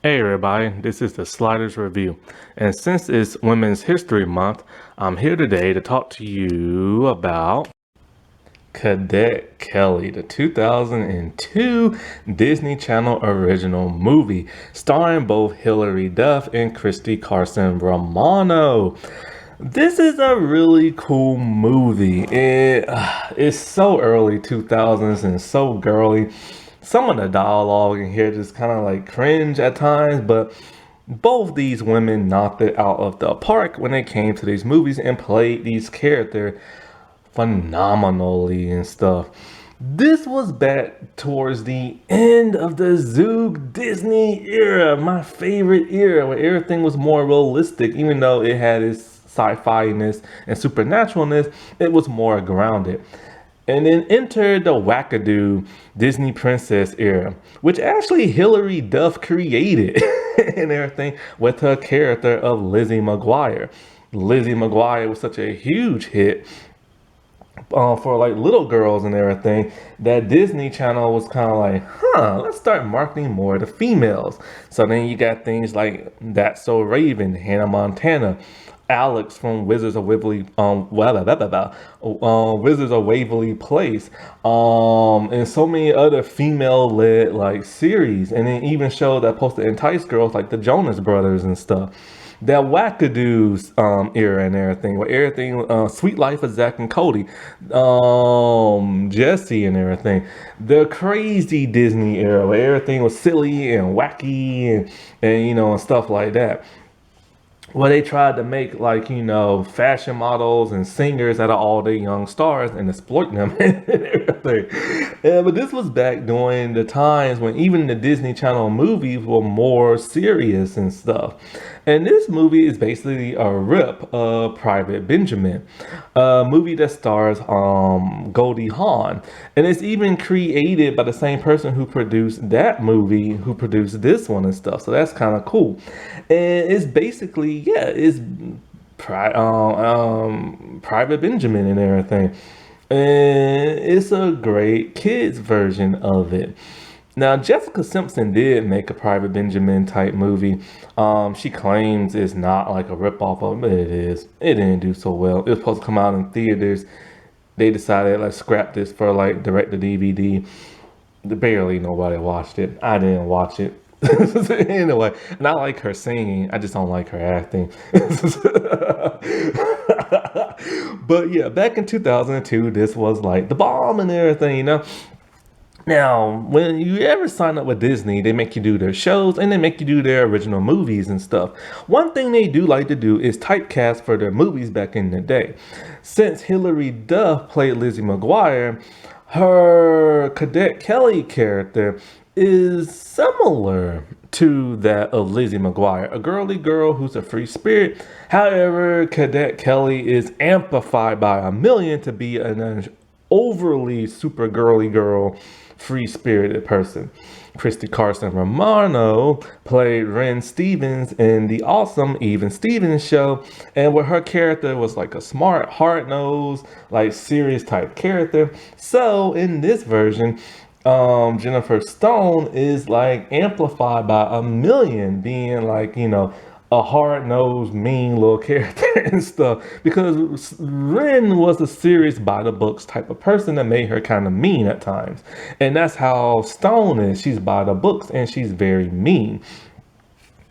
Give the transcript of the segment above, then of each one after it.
Hey everybody, this is the Sliders Review, and since it's Women's History Month, I'm here today to talk to you about Cadet Kelly, the 2002 Disney Channel original movie, starring both Hilary Duff and Christy Carson Romano. This is a really cool movie. It's so early 2000s and so girly. Some of the dialogue in here just kind of like cringe at times, but both these women knocked it out of the park when it came to these movies and played these characters phenomenally and stuff. This was back towards the end of the Zoog Disney era, my favorite era, where everything was more realistic, even though it had its sci-fi-ness and supernaturalness, it was more grounded. And then entered the wackadoo Disney princess era, which actually Hilary Duff created and everything with her character of Lizzie McGuire. Lizzie McGuire was such a huge hit for like little girls and everything that Disney Channel was kind of like, let's start marketing more to females. So then you got things like That's So Raven, Hannah Montana, Alex from Wizards of Waverly, Wizards of Waverly Place, and so many other female-led like series, and then even shows that supposed to entice girls like the Jonas Brothers and stuff. That wackadoos era and everything, where everything, Sweet Life of Zach and Cody, Jesse and everything. The crazy Disney era, where everything was silly and wacky and and stuff like that. Well, they tried to make like fashion models and singers out of all the young stars and exploit them and everything. Yeah, but this was back during the times when even the Disney Channel movies were more serious and stuff. And this movie is basically a rip of Private Benjamin, a movie that stars Goldie Hawn, and it's even created by the same person who produced that movie, who produced this one and stuff. So that's kind of cool. And it's basically it's Private Benjamin and everything, and it's a great kids version of it. Now, Jessica Simpson did make a Private Benjamin type movie. She claims it's not like a ripoff of it, but it is. It didn't do so well. It was supposed to come out in theaters. They decided like scrap this for like direct to DVD. Barely nobody watched it. I didn't watch it. Anyway, and I like her singing. I just don't like her acting. But yeah, back in 2002, this was like the bomb and everything. Now, when you ever sign up with Disney, they make you do their shows and they make you do their original movies and stuff. One thing they do like to do is typecast for their movies back in the day. Since Hilary Duff played Lizzie McGuire, her Cadet Kelly character is similar to that of Lizzie McGuire, a girly girl who's a free spirit. However, Cadet Kelly is amplified by a million to be an overly super girly girl, free-spirited person. Christy Carson Romano played Ren Stevens in the awesome Even Stevens show, and where her character was like a smart, hard-nosed, like serious type character. So in this version, Jennifer Stone is like amplified by a million, being like a hard-nosed, mean little character and stuff, because Ren was a serious by-the-books type of person that made her kind of mean at times. And that's how Stone is. She's by the books and she's very mean.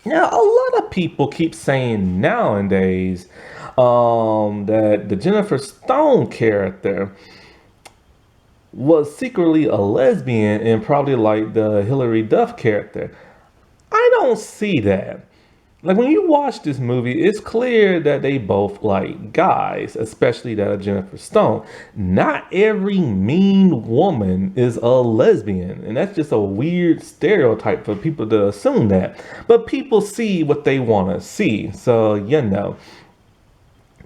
Now, a lot of people keep saying nowadays that the Jennifer Stone character was secretly a lesbian and probably like the Hilary Duff character. I don't see that. Like when you watch this movie, it's clear that they both like guys, especially that of Jennifer Stone. Not every mean woman is a lesbian, and that's just a weird stereotype for people to assume that. But people see what they want to see, so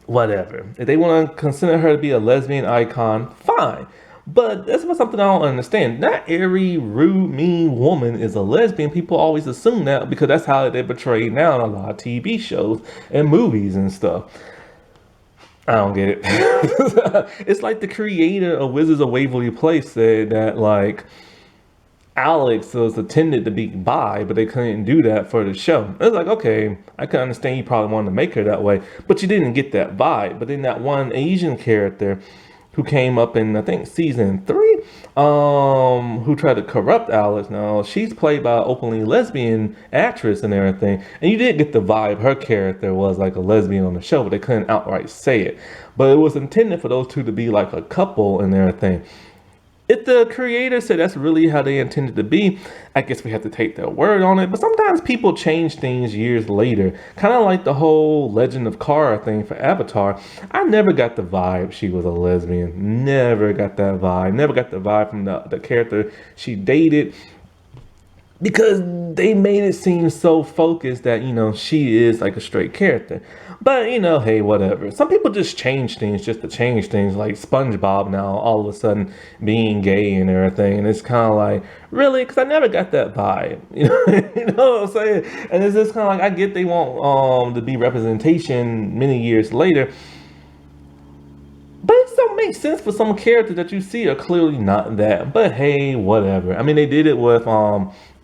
whatever. If they want to consider her to be a lesbian icon, fine. But that's something I don't understand. Not every rude, mean woman is a lesbian. People always assume that because that's how they're portrayed now in a lot of TV shows and movies and stuff. I don't get it. It's like the creator of Wizards of Waverly Place said that, like, Alex was intended to be bi, but they couldn't do that for the show. It was like, okay, I can understand you probably wanted to make her that way, but you didn't get that vibe. But then that one Asian character who came up in, I think, season 3, who tried to corrupt Alex. Now, she's played by an openly lesbian actress and everything, and you did get the vibe her character was like a lesbian on the show, but they couldn't outright say it. But it was intended for those two to be like a couple and everything. If the creator said that's really how they intended to be, I guess we have to take their word on it. But sometimes people change things years later. Kind of like the whole Legend of Korra thing for Avatar. I never got the vibe she was a lesbian. Never got that vibe. Never got the vibe from the character she dated. Because they made it seem so focused that, she is like a straight character. But, hey, whatever. Some people just change things just to change things, like SpongeBob now all of a sudden being gay and everything. And it's kind of like, really? Because I never got that vibe. You know what I'm saying? And it's just kind of like, I get they want to be representation many years later. But it still makes sense for some characters that you see are clearly not that. But hey, whatever. I mean, they did it with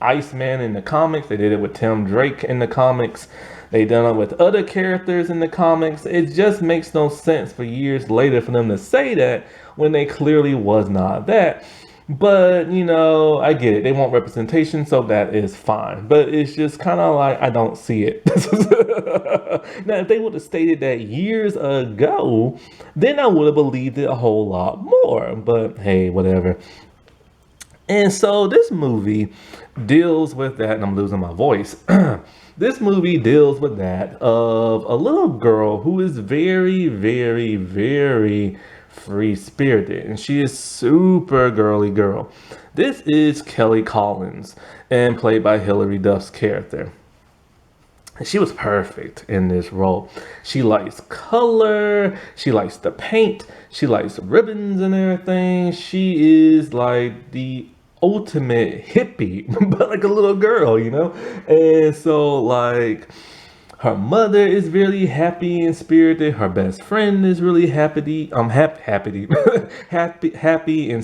Iceman in the comics. They did it with Tim Drake in the comics. They done it with other characters in the comics. It just makes no sense for years later for them to say that when they clearly was not that. But, I get it. They want representation, so that is fine. But it's just kind of like, I don't see it. Now, if they would have stated that years ago, then I would have believed it a whole lot more. But hey, whatever. And so this movie deals with that, and I'm losing my voice. This movie deals with that of a little girl who is very, very, very free-spirited, and she is super girly girl. This is Kelly Collins, and played by Hilary Duff's character. She was perfect in this role. She likes color, she likes to paint, she likes ribbons and everything. She is like the ultimate hippie, but like a little girl, And so like her mother is really happy and spirited. Her best friend is really happy and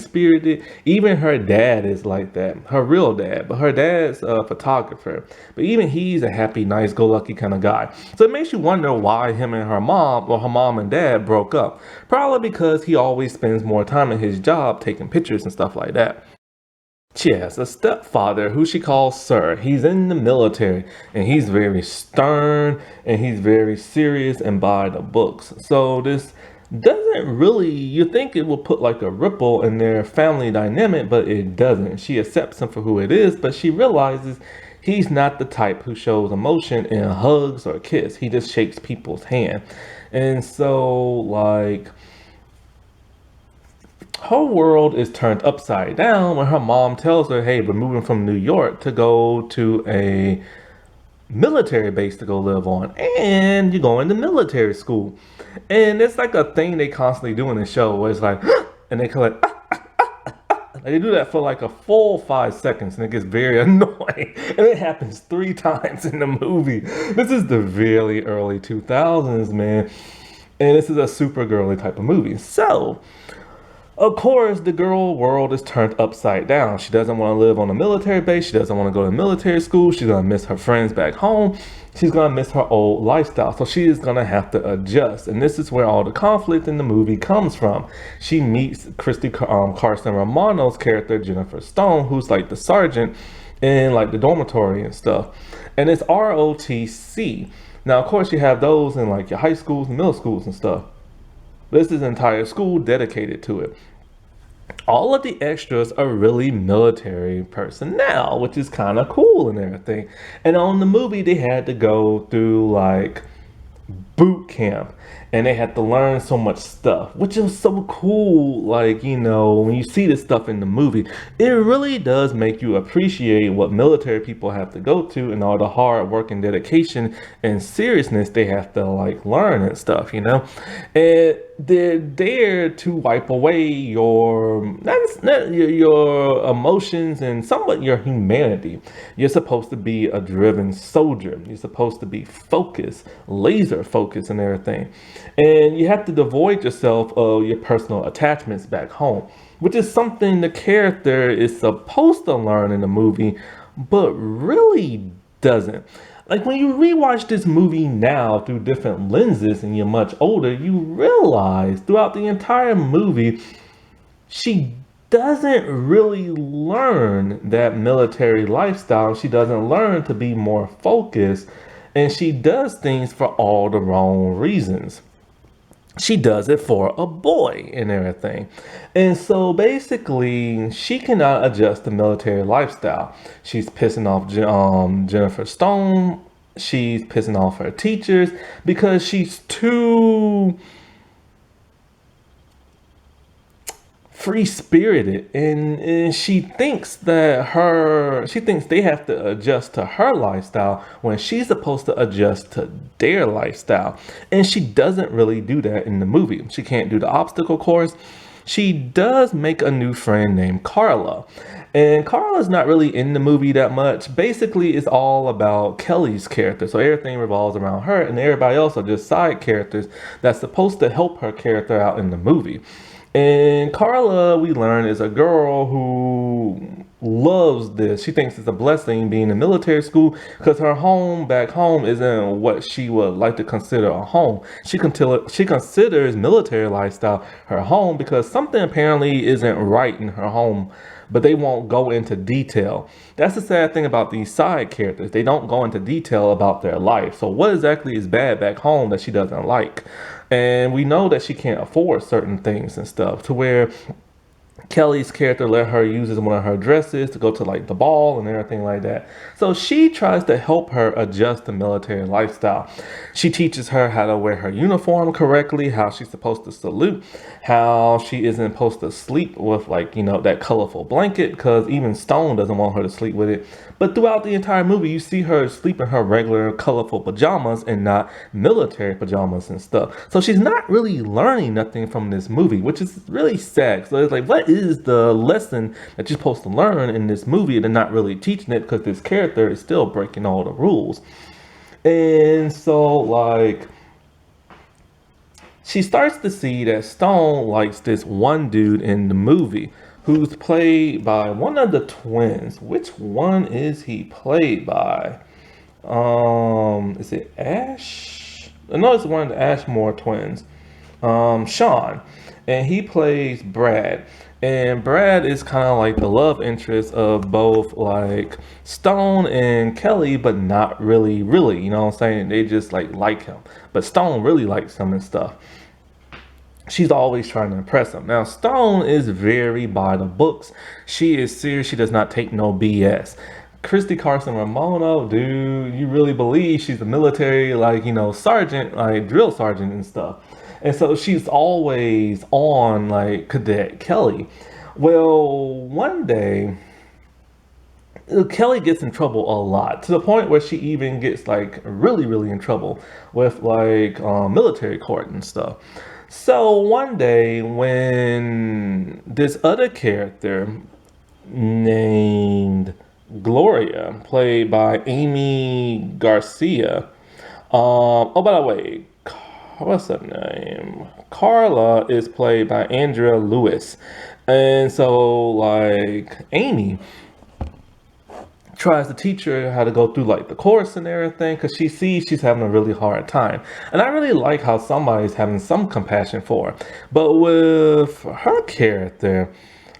spirited. Even her dad is like that. Her real dad, but her dad's a photographer. But even he's a happy, nice, go-lucky kind of guy. So it makes you wonder why him and her mom, or her mom and dad, broke up. Probably because he always spends more time at his job taking pictures and stuff like that. She has a stepfather who she calls Sir. He's in the military and he's very stern and he's very serious and by the books. So this doesn't really, you think it will put like a ripple in their family dynamic, but it doesn't. She accepts him for who it is, but she realizes he's not the type who shows emotion in hugs or a kiss. He just shakes people's hand. And so like, her world is turned upside down when her mom tells her, hey, we're moving from New York to go to a military base to go live on, and you're going to military school. And it's like a thing they constantly do in the show where it's like, and they call it, they do that for like a full 5 seconds, and it gets very annoying. And it happens 3 times in the movie. This is the really early 2000s, man. And this is a super girly type of movie. So, of course, the girl world is turned upside down. She doesn't want to live on a military base. She doesn't want to go to military school. She's going to miss her friends back home. She's going to miss her old lifestyle. So she is going to have to adjust. And this is where all the conflict in the movie comes from. She meets Carson Romano's character, Jennifer Stone, who's like the sergeant in like the dormitory and stuff. And it's ROTC. Now, of course, you have those in like your high schools and middle schools and stuff. This is an entire school dedicated to it. All of the extras are really military personnel, which is kind of cool and everything. And on the movie, they had to go through like boot camp, and they had to learn so much stuff, which is so cool. Like, when you see this stuff in the movie, it really does make you appreciate what military people have to go to and all the hard work and dedication and seriousness they have to like learn and stuff, And they're there to wipe away your emotions and somewhat your humanity. You're supposed to be a driven soldier. You're supposed to be focused, laser focused and everything. And you have to devoid yourself of your personal attachments back home, which is something the character is supposed to learn in the movie, but really doesn't. Like when you rewatch this movie now through different lenses and you're much older, you realize throughout the entire movie, she doesn't really learn that military lifestyle. She doesn't learn to be more focused, and she does things for all the wrong reasons. She does it for a boy and everything. And so basically, she cannot adjust the military lifestyle. She's pissing off Jennifer Stone. She's pissing off her teachers because she's too free spirited, and she thinks they have to adjust to her lifestyle when she's supposed to adjust to their lifestyle. And she doesn't really do that in the movie. She can't do the obstacle course. She does make a new friend named Carla, and Carla's not really in the movie that much. Basically, it's all about Kelly's character, so everything revolves around her, and everybody else are just side characters that's supposed to help her character out in the movie. And Carla, we learn, is a girl who loves this. She thinks it's a blessing being in military school because her home back home isn't what she would like to consider a home. She considers military lifestyle her home because something apparently isn't right in her home, but they won't go into detail. That's the sad thing about these side characters. They don't go into detail about their life. So what exactly is bad back home that she doesn't like? And we know that she can't afford certain things and stuff, to where Kelly's character let her use one of her dresses to go to like the ball and everything like that. So she tries to help her adjust the military lifestyle. She teaches her how to wear her uniform correctly, how she's supposed to salute, how she isn't supposed to sleep with like, that colorful blanket, because even Stone doesn't want her to sleep with it. But throughout the entire movie, you see her sleep in her regular colorful pajamas and not military pajamas and stuff. So she's not really learning nothing from this movie, which is really sad. So it's like, what is the lesson that you're supposed to learn in this movie? They're not really teaching it because this character is still breaking all the rules. And so, like, she starts to see that Stone likes this one dude in the movie who's played by one of the twins. Which one is he played by? Is it Ash? No, it's one of the Ashmore twins. Sean. And he plays Brad. And Brad is kind of like the love interest of both like Stone and Kelly, but not really, you know what I'm saying? They just like him. But Stone really likes him and stuff. She's always trying to impress him. Now, Stone is very by the books. She is serious. She does not take no BS. Christy Carson Ramono, dude, you really believe she's a military, sergeant, like drill sergeant and stuff. And so she's always on like Cadet Kelly. Well, one day, Kelly gets in trouble a lot, to the point where she even gets like really in trouble with like military court and stuff. So one day when this other character named Gloria, played by Amy Garcia, oh, by the way, what's her name? Carla is played by Andrea Lewis. And so like Amy tries to teach her how to go through like the course and everything, because she sees she's having a really hard time. And I really like how somebody's having some compassion for her. But with her character,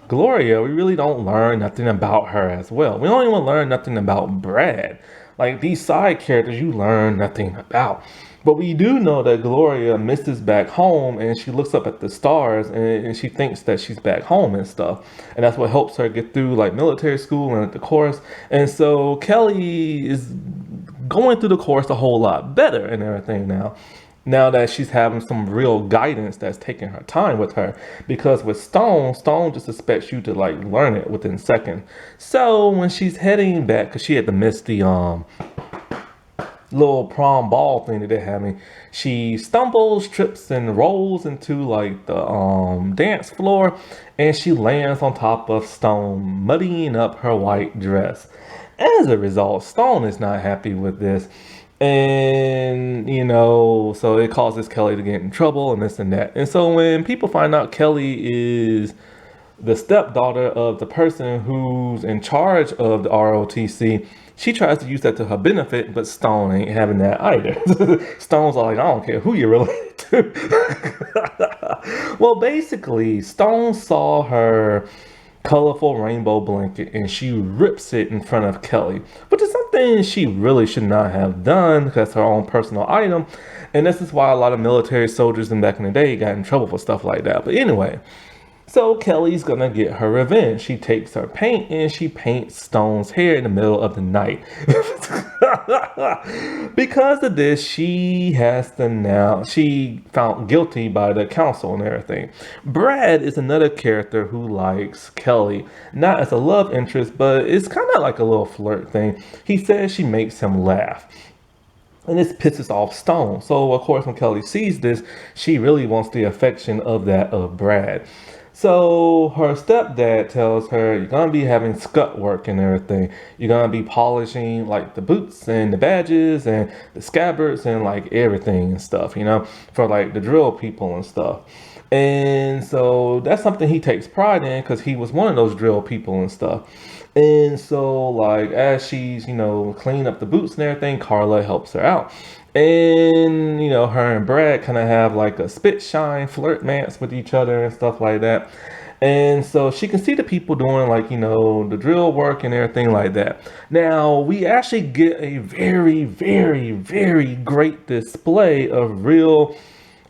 Gloria, we really don't learn nothing about her as well. We don't even learn nothing about Brad. Like these side characters, you learn nothing about. But we do know that Gloria misses back home, and she looks up at the stars and she thinks that she's back home and stuff. And that's what helps her get through like military school and the course. And so Kelly is going through the course a whole lot better and everything now. Now that she's having some real guidance that's taking her time with her. Because with Stone just expects you to like learn it within seconds. So when she's heading back, because she had to miss the little prom ball thing that they're having, she stumbles, trips, and rolls into like the dance floor, and she lands on top of Stone, muddying up her white dress. As a result, Stone is not happy with this, And so it causes Kelly to get in trouble and this and that. And so when people find out Kelly is the stepdaughter of the person who's in charge of the ROTC, she tries to use that to her benefit, but Stone ain't having that either. Stone's like, I don't care who you're related to. Well, basically, Stone saw her colorful rainbow blanket and she rips it in front of Kelly, which is something she really should not have done because it's her own personal item. And this is why a lot of military soldiers in back in the day got in trouble for stuff like that. But anyway, so Kelly's gonna get her revenge. She takes her paint and she paints Stone's hair in the middle of the night. Because of this, she found guilty by the council and everything. Brad is another character who likes Kelly, not as a love interest, but it's kind of like a little flirt thing. He says she makes him laugh. And this pisses off Stone. So of course, when Kelly sees this, she really wants the affection of Brad. So her stepdad tells her, you're going to be having scut work and everything. You're going to be polishing like the boots and the badges and the scabbards and like everything and stuff, for like the drill people and stuff. And so that's something he takes pride in because he was one of those drill people and stuff. And so like as she's, cleaning up the boots and everything, Carla helps her out. And, her and Brad kind of have like a spit shine flirt dance with each other and stuff like that. And so she can see the people doing like, the drill work and everything like that. Now, we actually get a very, very, very great display of real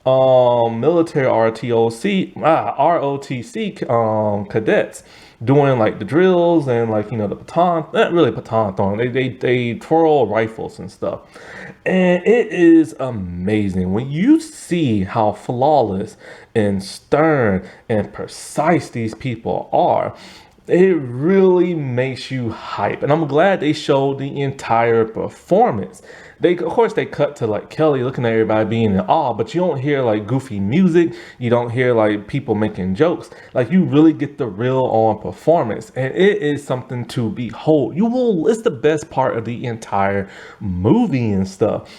military ROTC cadets doing like the drills and like the baton, not really baton throwing, they twirl rifles and stuff. And it is amazing when you see how flawless and stern and precise these people are. It really makes you hype. And I'm glad they showed the entire performance. Of course, they cut to like Kelly looking at everybody being in awe, but you don't hear like goofy music. You don't hear like people making jokes. Like you really get the real on performance. And it is something to behold. It's the best part of the entire movie and stuff.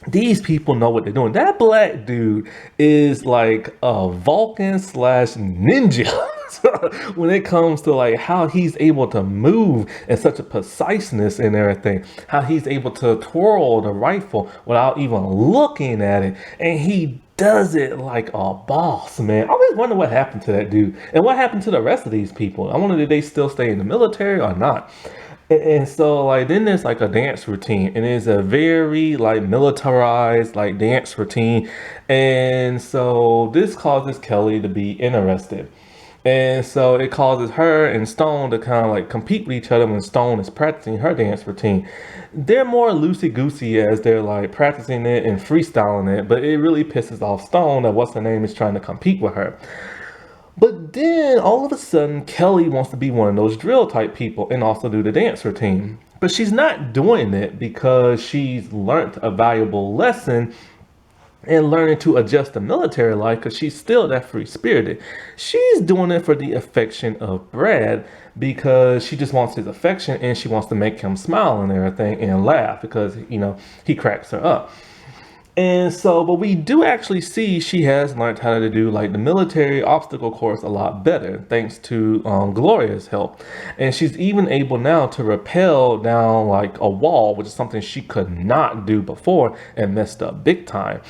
These people know what they're doing. That black dude is like a Vulcan / ninja when it comes to like how he's able to move in such a preciseness and everything. How he's able to twirl the rifle without even looking at it. And he does it like a boss, man. I always wonder what happened to that dude. And what happened to the rest of these people. I wonder, did they still stay in the military or not? And so like then there's like a dance routine, and it's a very like militarized like dance routine. And so this causes Kelly to be interested. And so it causes her and Stone to kind of like compete with each other when Stone is practicing her dance routine. They're more loosey-goosey as they're like practicing it and freestyling it, but it really pisses off Stone that what's her name is trying to compete with her. But then all of a sudden, Kelly wants to be one of those drill type people and also do the dance routine. But she's not doing it because she's learned a valuable lesson and learning to adjust to military life because she's still that free spirited. She's doing it for the affection of Brad because she just wants his affection and she wants to make him smile and everything and laugh because, he cracks her up. And so, but we do actually see she has learned how to do like the military obstacle course a lot better thanks to Gloria's help. And she's even able now to rappel down like a wall, which is something she could not do before and messed up big time.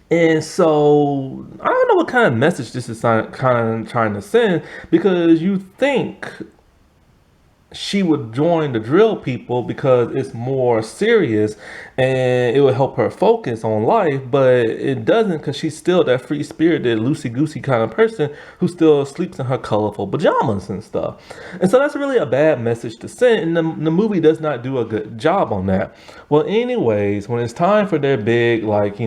And so I don't know what kind of message this is kind of trying to send, because you think she would join the drill people because it's more serious and it would help her focus on life, but it doesn't because she's still that free spirited, loosey-goosey kind of person who still sleeps in her colorful pajamas and stuff. And so that's really a bad message to send, and the movie does not do a good job on that. Well, anyways, when it's time for their big, like,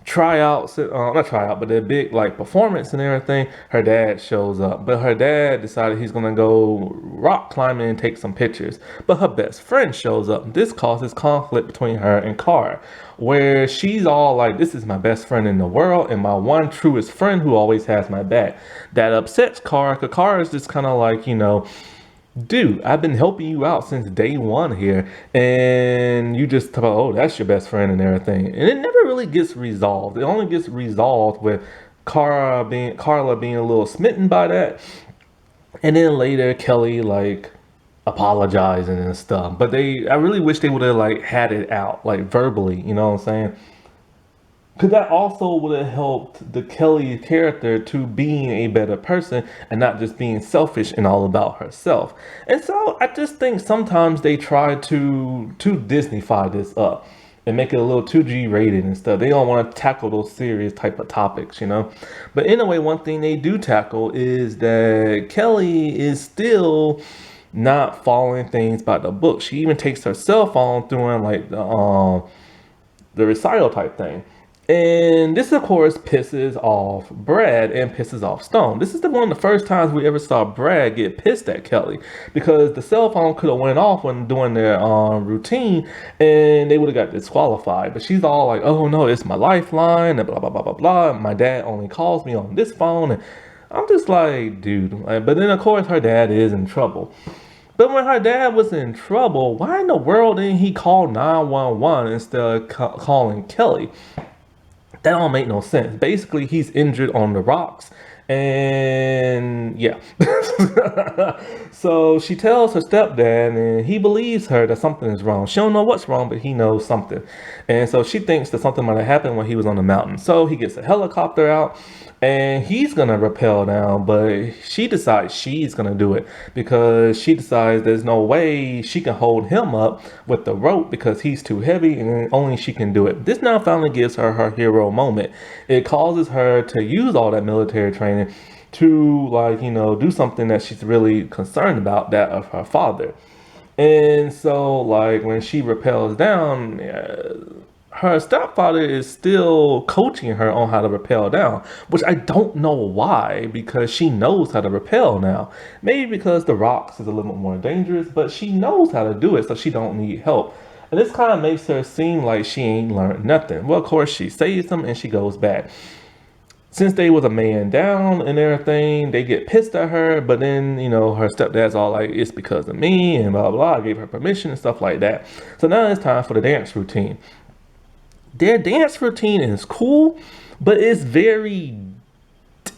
tryouts, not tryout, but their big like performance and everything, her dad shows up. But her dad decided he's gonna go rock climbing and take some pictures. But her best friend shows up. This causes conflict between her and Car, where she's all like, this is my best friend in the world and my one truest friend who always has my back. That upsets Car, because Car is just kind of like, dude, I've been helping you out since day one here, and you just thought, oh, that's your best friend and everything, and it never really gets resolved. It only gets resolved with Carla being a little smitten by that, and then later Kelly like apologizing and stuff. But I really wish they would have like had it out like verbally. You know what I'm saying? Because that also would have helped the Kelly character to being a better person and not just being selfish and all about herself. And so I just think sometimes they try to Disneyfy this up and make it a little 2G rated and stuff. They don't want to tackle those serious type of topics, you know. But anyway, one thing they do tackle is that Kelly is still not following things by the book. She even takes her cell phone doing like the recital type thing. And this, of course, pisses off Brad and pisses off Stone. This is one of the first times we ever saw Brad get pissed at Kelly because the cell phone could have went off when doing their routine and they would have got disqualified. But she's all like, "Oh no, it's my lifeline," and blah blah blah blah blah. My dad only calls me on this phone, and I'm just like, dude. But then, of course, her dad is in trouble. But when her dad was in trouble, why in the world didn't he call 911 instead of calling Kelly? That don't make no sense. Basically, he's injured on the rocks. And yeah. So she tells her stepdad, and he believes her that something is wrong. She don't know what's wrong, but he knows something. And so she thinks that something might have happened when he was on the mountain. So he gets a helicopter out and he's gonna rappel down, but she decides she's gonna do it because she decides there's no way she can hold him up with the rope because he's too heavy and only she can do it. This now finally gives her her hero moment. It causes her to use all that military training to, like, you know, do something that she's really concerned about, that of her father. And so, like, when she rappels down, her stepfather is still coaching her on how to rappel down, which I don't know why, because she knows how to rappel now. Maybe because the rocks is a little bit more dangerous, but she knows how to do it, so she don't need help. And this kind of makes her seem like she ain't learned nothing. Well, of course, she saves him and she goes back. Since they was a man down and everything, they get pissed at her, but then, you know, her stepdad's all like, it's because of me and blah, blah, I gave her permission and stuff like that. So now it's time for the dance routine. Their dance routine is cool, but it's very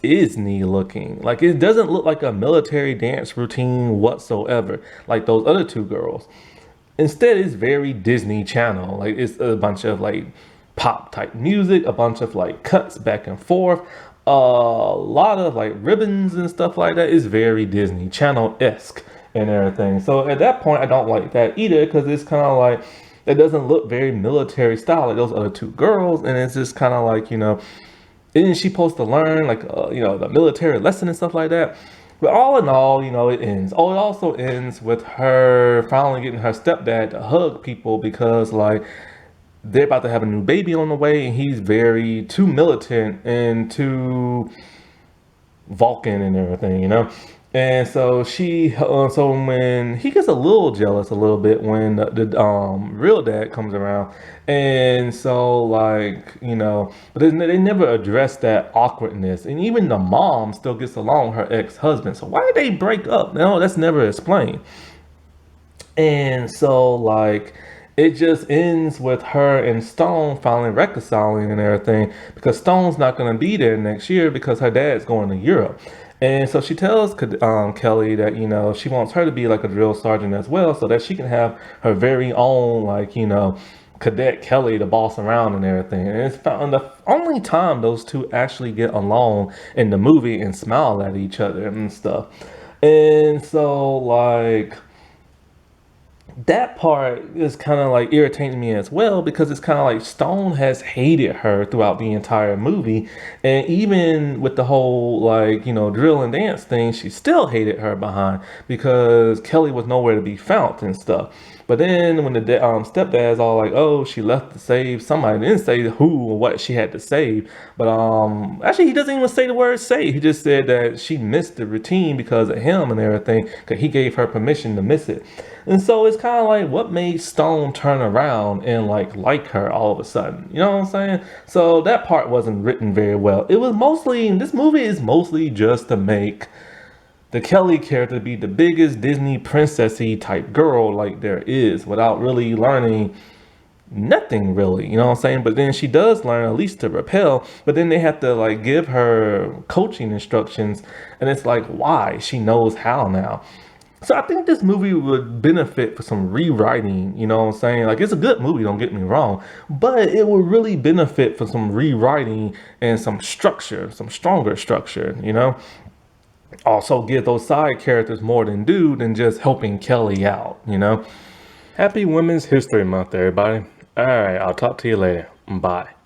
Disney looking. Like, it doesn't look like a military dance routine whatsoever, like those other two girls. Instead, it's very Disney Channel. Like, it's a bunch of like pop type music, a bunch of like cuts back and forth, a lot of like ribbons and stuff like that. It's very Disney Channel-esque and everything. So at that point, I don't like that either because it's kind of like, it doesn't look very military style like those other two girls. And it's just kind of like, you know, isn't she supposed to learn like, you know, the military lesson and stuff like that? But all in all, you know, it ends. Oh, it also ends with her finally getting her stepdad to hug people because, like, they're about to have a new baby on the way, and he's very too militant and too Vulcan and everything, you know. And so so when he gets a little jealous, a little bit when the real dad comes around, and so, like, you know, but they never address that awkwardness, and even the mom still gets along with her ex-husband. So why did they break up? No, that's never explained. And so, like, it just ends with her and Stone finally reconciling and everything because Stone's not going to be there next year because her dad's going to Europe. And so she tells Kelly that, you know, she wants her to be like a drill sergeant as well so that she can have her very own, like, you know, cadet Kelly to boss around and everything. And it's found the only time those two actually get along in the movie and smile at each other and stuff. And so, like, that part is kind of like irritating me as well because it's kind of like Stone has hated her throughout the entire movie, and even with the whole, like, you know, drill and dance thing, she still hated her behind because Kelly was nowhere to be found and stuff. But then when the stepdad's all like, oh, she left to save somebody, didn't say who or what she had to save, but actually he doesn't even say the word save. He just said that she missed the routine because of him and everything, because he gave her permission to miss it. And so it's kind of like, what made Stone turn around and like her all of a sudden? You know what I'm saying? So that part wasn't written very well. It was mostly, this movie is mostly just to make the Kelly character to be the biggest Disney princessy type girl like there is without really learning nothing really, you know what I'm saying? But then she does learn at least to rappel, but then they have to like give her coaching instructions, and it's like, why? She knows how now. So I think this movie would benefit for some rewriting, you know what I'm saying? Like, it's a good movie, don't get me wrong, but it would really benefit for some rewriting and some structure, some stronger structure, you know? Also give those side characters more than due than just helping Kelly out, you know? Happy Women's History Month, everybody. All right, I'll talk to you later. Bye.